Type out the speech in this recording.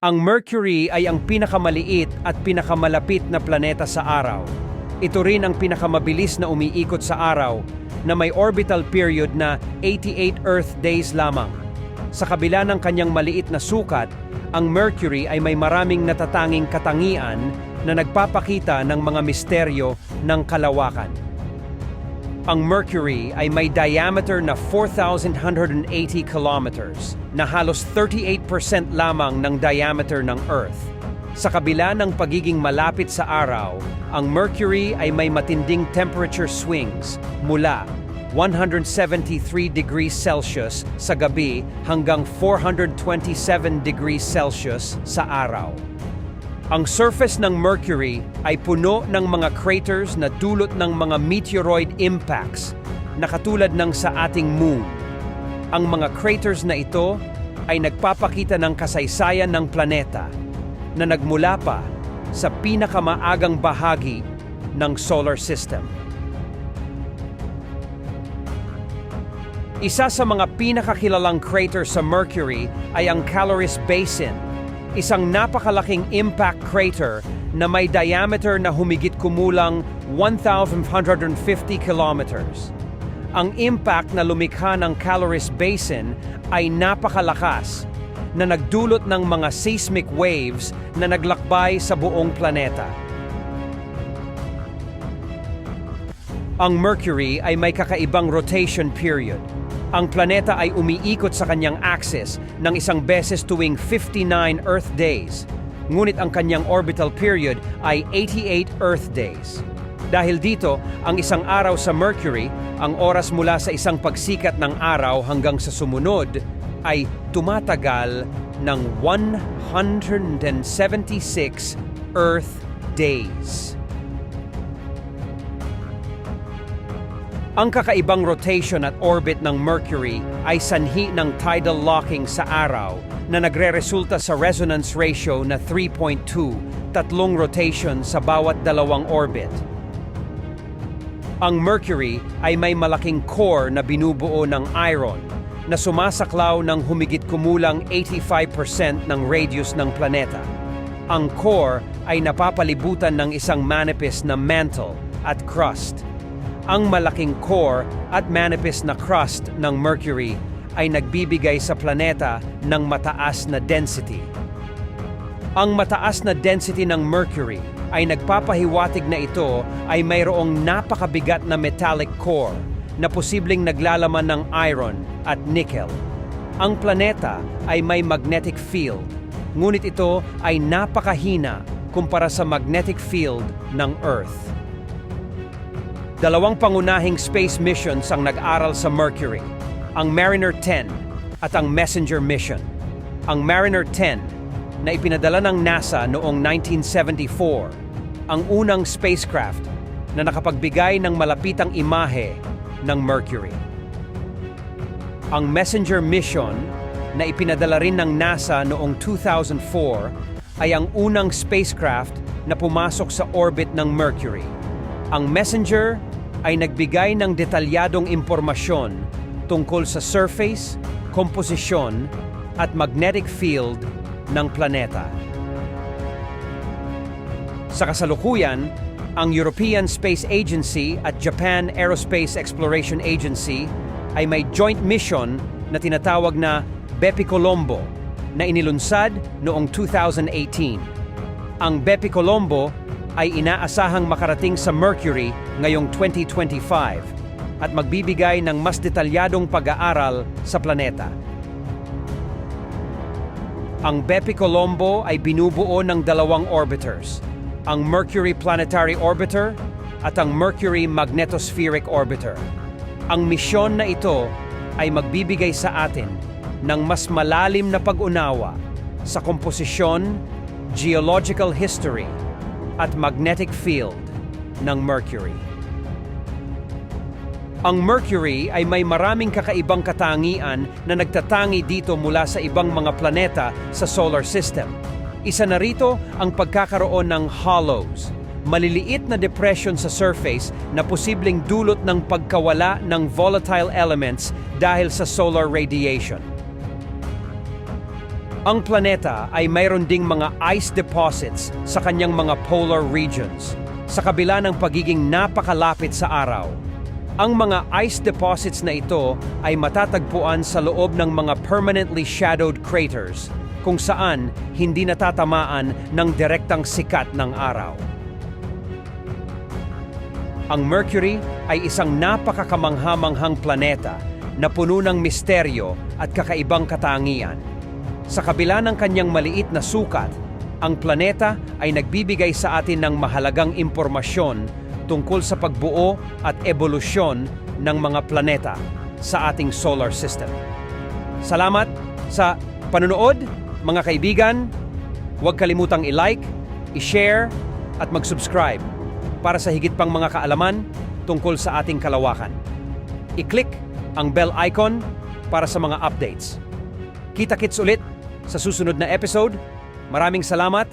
Ang Mercury ay ang pinakamaliit at pinakamalapit na planeta sa araw. Ito rin ang pinakamabilis na umiikot sa araw na may orbital period na 88 Earth days lamang. Sa kabila ng kanyang maliit na sukat, ang Mercury ay may maraming natatanging katangian na nagpapakita ng mga misteryo ng kalawakan. Ang Mercury ay may diameter na 4,180 kilometers, na halos 38% lamang ng diameter ng Earth. Sa kabila ng pagiging malapit sa araw, ang Mercury ay may matinding temperature swings mula 173 degrees Celsius sa gabi hanggang 427 degrees Celsius sa araw. Ang surface ng Mercury ay puno ng mga craters na dulot ng mga meteoroid impacts na katulad ng sa ating moon. Ang mga craters na ito ay nagpapakita ng kasaysayan ng planeta na nagmula pa sa pinakamaagang bahagi ng solar system. Isa sa mga pinakakilalang crater sa Mercury ay ang Caloris Basin, isang napakalaking impact crater na may diameter na humigit kumulang 1,550 kilometers. Ang impact na lumikha ng Caloris Basin ay napakalakas na nagdulot ng mga seismic waves na naglakbay sa buong planeta. Ang Mercury ay may kakaibang rotation period. Ang planeta ay umiikot sa kanyang axis ng isang beses tuwing 59 Earth days, ngunit ang kanyang orbital period ay 88 Earth days. Dahil dito, ang isang araw sa Mercury, ang oras mula sa isang pagsikat ng araw hanggang sa sumunod, ay tumatagal ng 176 Earth days. Ang kakaibang rotation at orbit ng Mercury ay sanhi ng tidal locking sa araw na nagreresulta sa resonance ratio na 3.2, tatlong rotation sa bawat dalawang orbit. Ang Mercury ay may malaking core na binubuo ng iron na sumasaklaw ng humigit kumulang 85% ng radius ng planeta. Ang core ay napapalibutan ng isang manipis na mantle at crust. Ang malaking core at manipis na crust ng Mercury ay nagbibigay sa planeta ng mataas na density. Ang mataas na density ng Mercury ay nagpapahiwatig na ito ay mayroong napakabigat na metallic core na posibleng naglalaman ng iron at nickel. Ang planeta ay may magnetic field, ngunit ito ay napakahina kumpara sa magnetic field ng Earth. Dalawang pangunahing space missions ang nag-aral sa Mercury, ang Mariner 10 at ang Messenger mission. Ang Mariner 10 na ipinadala ng NASA noong 1974, ang unang spacecraft na nakapagbigay ng malapitang imahe ng Mercury. Ang Messenger mission na ipinadala rin ng NASA noong 2004 ay ang unang spacecraft na pumasok sa orbit ng Mercury. Ang Messenger ay nagbigay ng detalyadong impormasyon tungkol sa surface, komposisyon, at magnetic field ng planeta. Sa kasalukuyan, ang European Space Agency at Japan Aerospace Exploration Agency ay may joint mission na tinatawag na BepiColombo na inilunsad noong 2018. Ang BepiColombo ay inaasahang makarating sa Mercury ngayong 2025 at magbibigay ng mas detalyadong pag-aaral sa planeta. Ang BepiColombo ay binubuo ng dalawang orbiters, ang Mercury Planetary Orbiter at ang Mercury Magnetospheric Orbiter. Ang misyon na ito ay magbibigay sa atin ng mas malalim na pag-unawa sa komposisyon, geological history, at magnetic field ng Mercury. Ang Mercury ay may maraming kakaibang katangian na nagtatangi dito mula sa ibang mga planeta sa solar system. Isa na rito ang pagkakaroon ng hollows, maliliit na depression sa surface na posibleng dulot ng pagkawala ng volatile elements dahil sa solar radiation. Ang planeta ay mayroon ding mga ice deposits sa kanyang mga polar regions, sa kabila ng pagiging napakalapit sa araw. Ang mga ice deposits na ito ay matatagpuan sa loob ng mga permanently shadowed craters, kung saan hindi natatamaan ng direktang sikat ng araw. Ang Mercury ay isang napakakamangha-manghang planeta na puno ng misteryo at kakaibang katangian. Sa kabila ng kanyang maliit na sukat, ang planeta ay nagbibigay sa atin ng mahalagang impormasyon tungkol sa pagbuo at ebolusyon ng mga planeta sa ating solar system. Salamat sa panonood, mga kaibigan. Huwag kalimutang i-like, i-share at mag-subscribe para sa higit pang mga kaalaman tungkol sa ating kalawakan. I-click ang bell icon para sa mga updates. Kita-kits ulit sa susunod na episode. Maraming salamat